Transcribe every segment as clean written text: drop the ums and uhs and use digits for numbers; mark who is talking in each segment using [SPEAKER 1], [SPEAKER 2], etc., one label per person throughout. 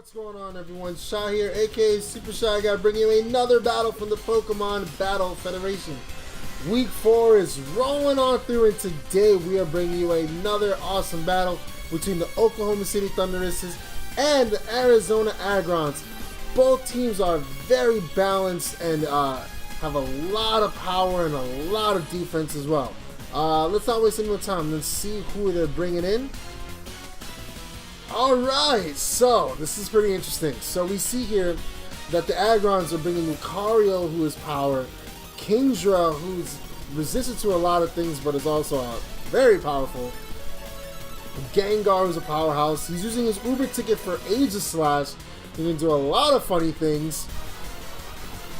[SPEAKER 1] What's going on, everyone? Shy here, aka Super Shy Guy, bringing you another battle from the Pokemon Battle Federation. Week 4 is rolling on through, and today we are bringing you another awesome battle between the Oklahoma City Thunduruses and the Arizona Aggrons. Both teams are very balanced and have a lot of power and a lot of defense as well. Let's not waste any more time. Let's see who they're bringing in. Alright, so this is pretty interesting. So we see here that the Aggrons are bringing Lucario, who is power, Kingdra, who's resistant to a lot of things but is also very powerful, Gengar, who's a powerhouse. He's using his Uber ticket for Aegislash. He can do a lot of funny things.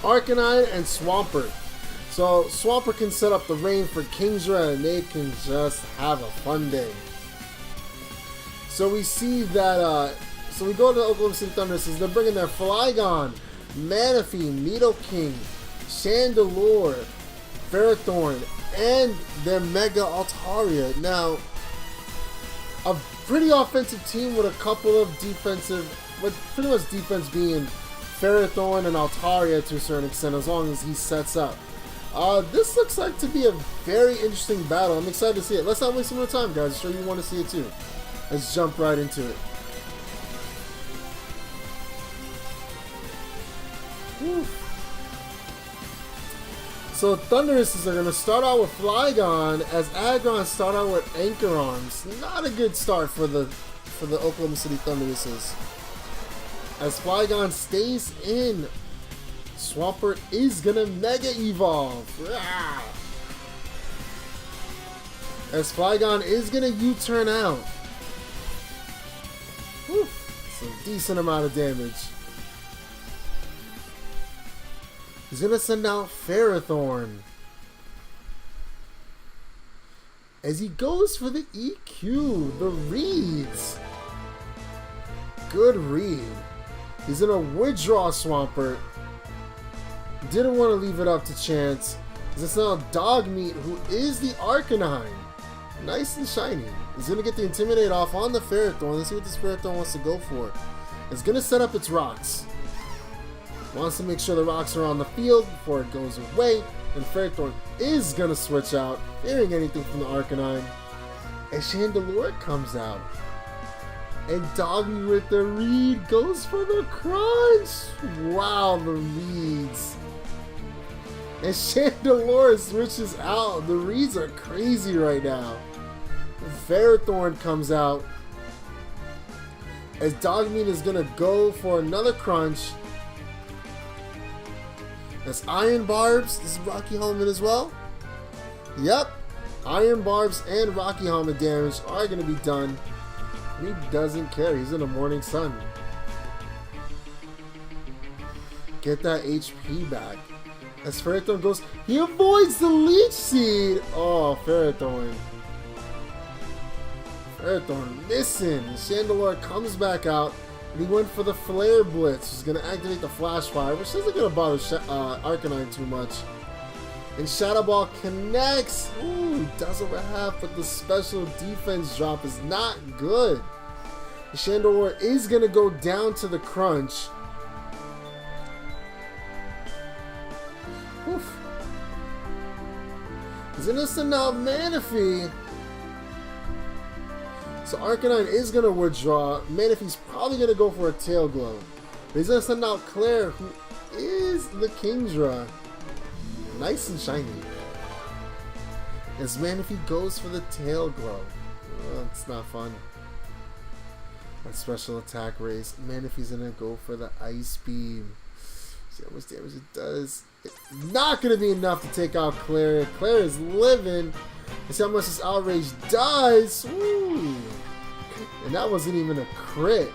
[SPEAKER 1] Arcanine and Swampert. So Swampert can set up the rain for Kingdra and they can just have a fun day. So we see that, so we go to the Oklahoma City Thundurus, they're bringing their Flygon, Manaphy, Nidoking, Chandelure, Ferrothorn, and their Mega Altaria. Now, a pretty offensive team with a couple of defensive, with pretty much defense being Ferrothorn and Altaria to a certain extent, as long as he sets up. This looks like to be a very interesting battle. I'm excited to see it. Let's not waste some more time, guys. I'm sure you want to see it too. Let's jump right into it. Whew. So Thunduruses are going to start out with Flygon, as Aggrons start out with Anchorons. Not a good start for the Oklahoma City Thunduruses. As Flygon stays in, Swampert is going to Mega Evolve. As Flygon is going to U-turn out. Whew, some decent amount of damage. He's gonna send out Ferrothorn as he goes for the EQ, the reads. Good read. He's gonna withdraw Swampert. Didn't want to leave it up to chance. This is now Dogmeat, who is the Arcanine. Nice and shiny. He's going to get the Intimidate off on the Ferrothorn. Let's see what this Ferrothorn wants to go for. It's going to set up its rocks. Wants to make sure the rocks are on the field before it goes away. And Ferrothorn is going to switch out, fearing anything from the Arcanine. And Chandelure comes out. And Doggy with the read goes for the crunch. Wow, the reads. And Chandelure switches out. The reads are crazy right now. Ferrothorn comes out as Dogmeat is going to go for another crunch. That's Iron Barbs. This is Rocky Helmet as well. Yep. Iron Barbs and Rocky Helmet damage are going to be done. He doesn't care. He's in the morning sun. Get that HP back. As Ferrothorn goes, he avoids the Leech Seed. Oh, Ferrothorn. Ferrothorn missing. Chandelure comes back out, and he went for the Flare Blitz. He's going to activate the Flash Fire, which isn't going to bother Arcanine too much. And Shadow Ball connects. Ooh, does over half, but the special defense drop is not good. Chandelure is going to go down to the crunch. Oof. He's going to send out Manaphy. So Arcanine is going to withdraw. Manaphy's probably going to go for a Tail Glow. But he's going to send out Claire, who is the Kingdra. Nice and shiny. As Manaphy goes for the Tail Glow. Oh, it's not fun. That special attack raise. Manaphy's going to go for the Ice Beam. See how much damage it does. It's not going to be enough to take out Claire. Claire is living. And see how much this Outrage does. Woo. And that wasn't even a crit.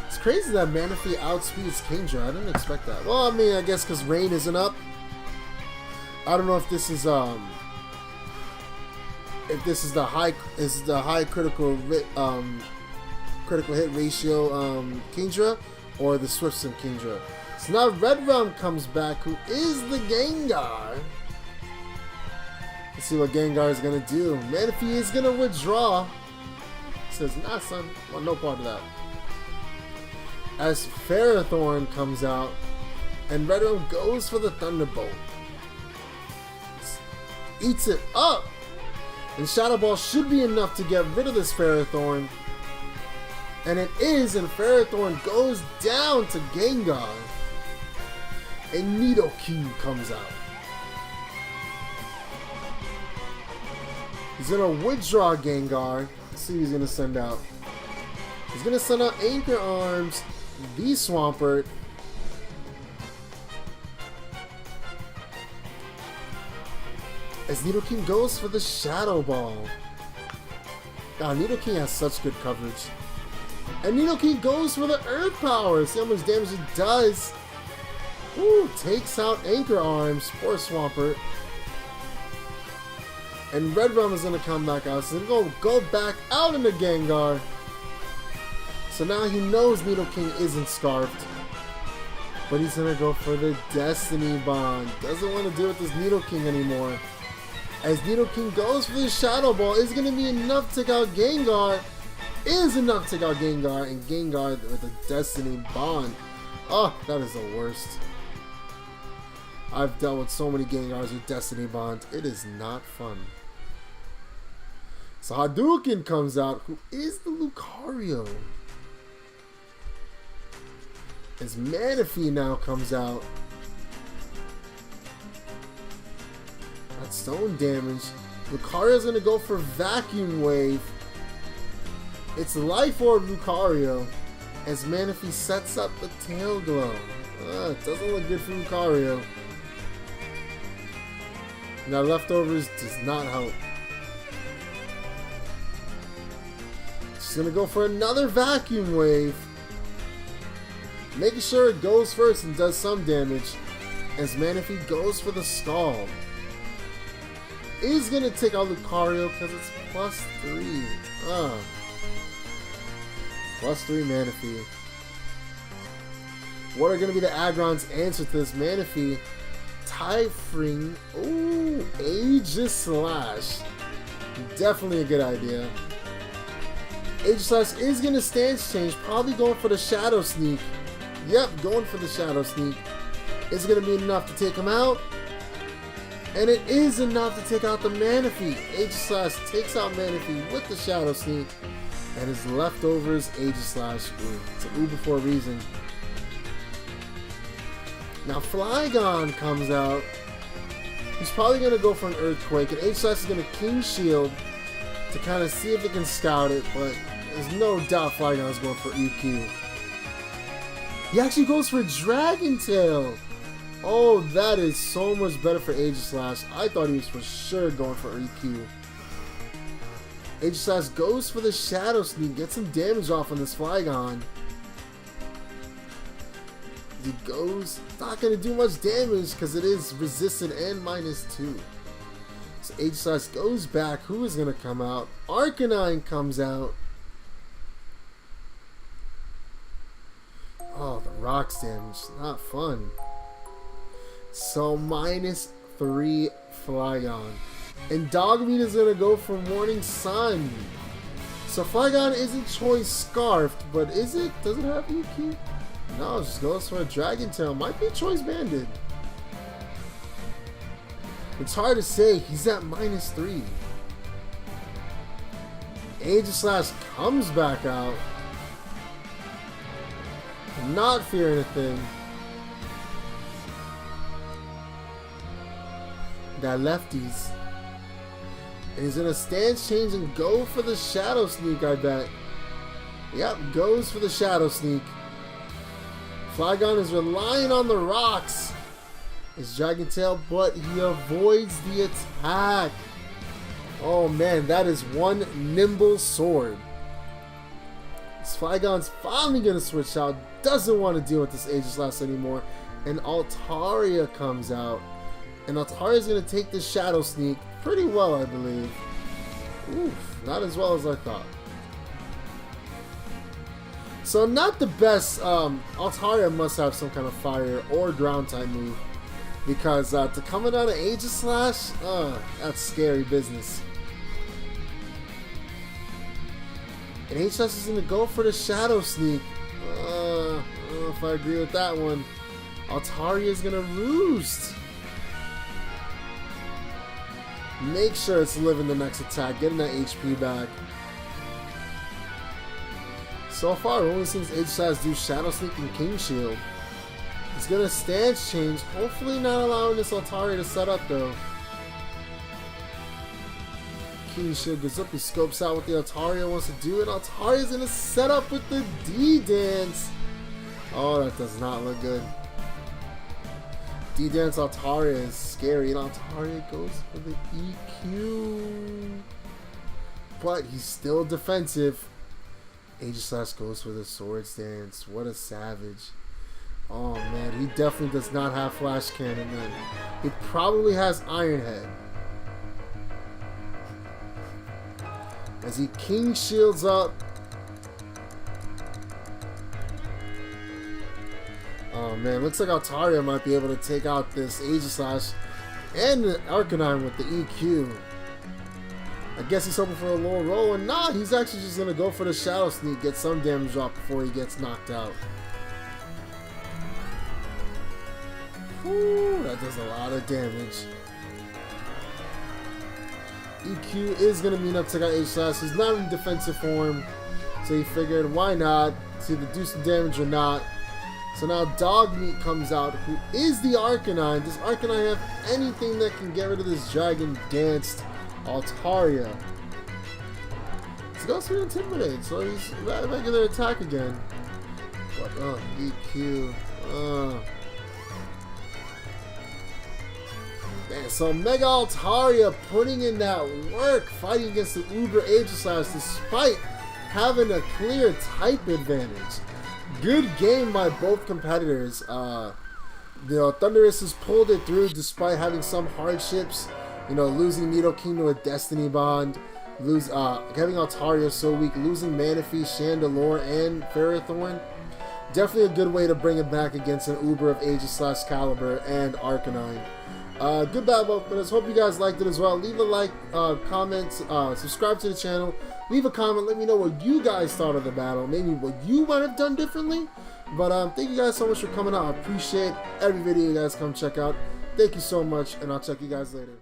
[SPEAKER 1] It's crazy that Manaphy outspeeds Kingdra. I didn't expect that. Well, I mean, I guess because Rain isn't up. I don't know if this is the high critical hit ratio Kingdra, or the Swift Sim Kingdra. So now Red Realm comes back, who is the Gengar. Let's see what Gengar is going to do. Manaphy is going to withdraw. says, nah, son, well, no part of that. As Ferrothorn comes out, and Redrum goes for the Thunderbolt. Eats it up! And Shadow Ball should be enough to get rid of this Ferrothorn. And it is, and Ferrothorn goes down to Gengar. And Nidoking comes out. He's going to withdraw Gengar. Let's see who he's going to send out. He's going to send out Anchor Arms, the Swampert. As Nidoking goes for the Shadow Ball. God, Nidoking has such good coverage. And Nidoking goes for the Earth Power. See how much damage it does. Ooh, takes out Anchor Arms. Poor Swampert. And Redrum is going to come back out. So he's going to go back out into Gengar. So now he knows Nidoking isn't Scarfed. But he's going to go for the Destiny Bond. Doesn't want to deal with this Nidoking anymore. As Nidoking goes for the Shadow Ball, is going to be enough to take out Gengar. Is enough to take out Gengar. And Gengar with the Destiny Bond. Oh, that is the worst. I've dealt with so many Gengars with Destiny Bond. It is not fun. So Hadouken comes out, who is the Lucario. As Manaphy now comes out. That's stone damage. Lucario's going to go for Vacuum Wave. It's Life Orb Lucario. As Manaphy sets up the Tail Glow. It doesn't look good for Lucario. Now Leftovers does not help. She's going to go for another Vacuum Wave. Making sure it goes first and does some damage. As Manaphy goes for the Scald. Is going to take out Lucario because it's +3. +3 Manaphy. What are going to be the Agron's answer to this Manaphy? Typhring. Ooh, Aegis Slash. Definitely a good idea. Aegis Slash is going to stance change. Probably going for the Shadow Sneak. Yep, going for the Shadow Sneak. Is going to be enough to take him out. And it is enough to take out the Manaphy. Aegis Slash takes out Manaphy with the Shadow Sneak. And his leftovers, Aegis Slash. Ooh, it's an Uber for a reason. Now Flygon comes out. He's probably going to go for an Earthquake. And Aegis Slash is going to King Shield to kind of see if it can scout it. But there's no doubt Flygon is going for EQ. He actually goes for Dragon Tail. Oh, that is so much better for Aegis Slash. I thought he was for sure going for EQ. Aegis Slash goes for the Shadow Sneak. Gets some damage off on this Flygon. He goes, not going to do much damage because it is resistant and -2. So Aegis Slash goes back. Who is going to come out? Arcanine comes out. Oh, the rocks damage. Not fun. So -3 Flygon. And Dogmeat is going to go for Morning Sun. So Flygon isn't Choice Scarfed, but is it? Does it have EQ? No, it just goes for a Dragon Tail. Might be Choice Banded. It's hard to say. He's at -3. Aegis Slash comes back out. Not fearing a thing. Got lefties. And he's going to stance change and go for the Shadow Sneak, I bet. Yep, goes for the Shadow Sneak. Flygon is relying on the rocks. It's Dragon Tail, but he avoids the attack. Oh man, that is one nimble sword. This Flygon's finally going to switch out. Doesn't want to deal with this Aegis Slash anymore. And Altaria comes out. And Altaria's going to take the Shadow Sneak pretty well, I believe. Oof, not as well as I thought. So not the best. Altaria must have some kind of fire or ground type move. Because to come out of Aegis Slash, that's scary business. And HS is going to go for the Shadow Sneak. I don't know if I agree with that one. Altaria is going to Roost. Make sure it's living the next attack, getting that HP back. So far, it only seems HS do Shadow Sneak and King Shield. It's going to stance change, hopefully not allowing this Altaria to set up though. King Shield goes up, he scopes out what the Altaria wants to do, and Altaria's going to set up with the D-Dance. Oh, that does not look good. D-Dance Altaria is scary, and Altaria goes for the EQ. But he's still defensive. Aegislash goes for the Swords Dance. What a savage. Oh man, he definitely does not have Flash Cannon then. He probably has Iron Head. As he King Shields up. Oh man, looks like Altaria might be able to take out this Aegislash and the Arcanine with the EQ. I guess he's hoping for a low roll, and nah, he's actually just going to go for the Shadow Sneak, get some damage off before he gets knocked out. Whew, that does a lot of damage. EQ is going to mean up to that Aegislash. He's not in defensive form, so he figured, why not? To either do some damage or not. So now Dogmeat comes out, who is the Arcanine. Does Arcanine have anything that can get rid of this Dragon Danced Altaria? He's going to Intimidate, so he's regular attack again. But, EQ. Man, so Mega Altaria putting in that work, fighting against the Uber Aegislash despite having a clear type advantage. Good game by both competitors. Thundurus has pulled it through despite having some hardships. You know, losing Nidoking to a Destiny Bond, having Altaria so weak, losing Manaphy, Chandelure, and Ferrothorn. Definitely a good way to bring it back against an Uber of Aegislash caliber and Arcanine. Good battle, but I hope you guys liked it as well. Leave a like, comment, subscribe to the channel. Leave a comment, let me know what you guys thought of the battle, maybe what you might have done differently. But thank you guys so much for coming out. I appreciate every video you guys come check out. Thank you so much, and I'll check you guys later.